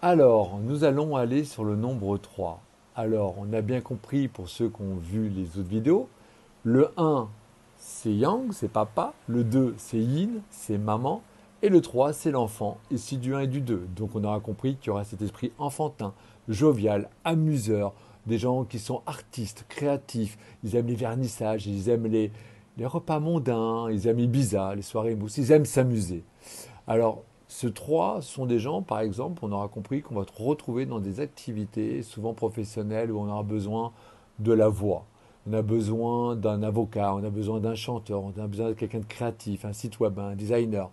Alors, nous allons aller sur le nombre 3. Alors, on a bien compris pour ceux qui ont vu les autres vidéos, le un, c'est Yang, c'est papa, le 2, c'est Yin, c'est maman, et le 3, c'est l'enfant, issu du un et du 2. Donc on aura compris qu'il y aura cet esprit enfantin, jovial, amuseur, des gens qui sont artistes, créatifs, ils aiment les vernissages, ils aiment les repas mondains, ils aiment Ibiza, les soirées mousses, ils aiment s'amuser. Alors, ce 3 sont des gens, par exemple, on aura compris qu'on va se retrouver dans des activités, souvent professionnelles, où on aura besoin de la voix. On a besoin d'un avocat, on a besoin d'un chanteur, on a besoin de quelqu'un de créatif, un site web, un designer.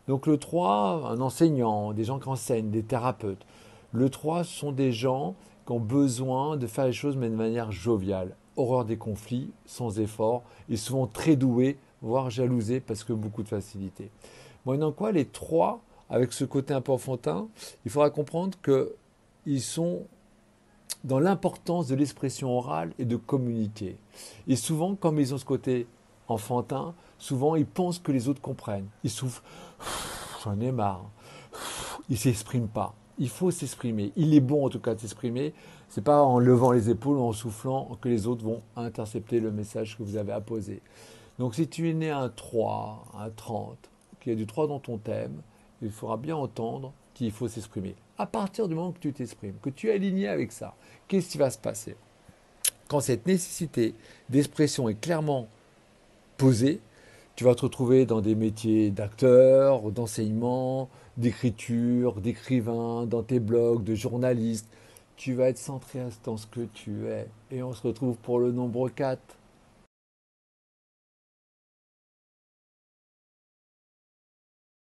Donc le 3, un enseignant, des gens qui enseignent, des thérapeutes. Le 3 sont des gens qui ont besoin de faire les choses, mais de manière joviale. Horreur des conflits, sans effort, et souvent très doués, voire jalousés, parce que beaucoup de facilité. Moyennant quoi, les 3, avec ce côté un peu enfantin, il faudra comprendre qu'ils sont dans l'importance de l'expression orale et de communiquer. Et souvent, comme ils ont ce côté enfantin, souvent ils pensent que les autres comprennent. Ils soufflent, j'en ai marre. Ils ne s'expriment pas. Il faut s'exprimer. Il est bon en tout cas de s'exprimer. C'est pas en levant les épaules ou en soufflant que les autres vont intercepter le message que vous avez apposé. Donc si tu es né un 3, un 30, qu'il y a du 3 dans ton thème, il faudra bien entendre qu'il faut s'exprimer. À partir du moment que tu t'exprimes, que tu es aligné avec ça, qu'est-ce qui va se passer? Quand cette nécessité d'expression est clairement posée, tu vas te retrouver dans des métiers d'acteur, d'enseignement, d'écriture, d'écrivain, dans tes blogs, de journaliste. Tu vas être centré dans ce que tu es. Et on se retrouve pour le nombre 4.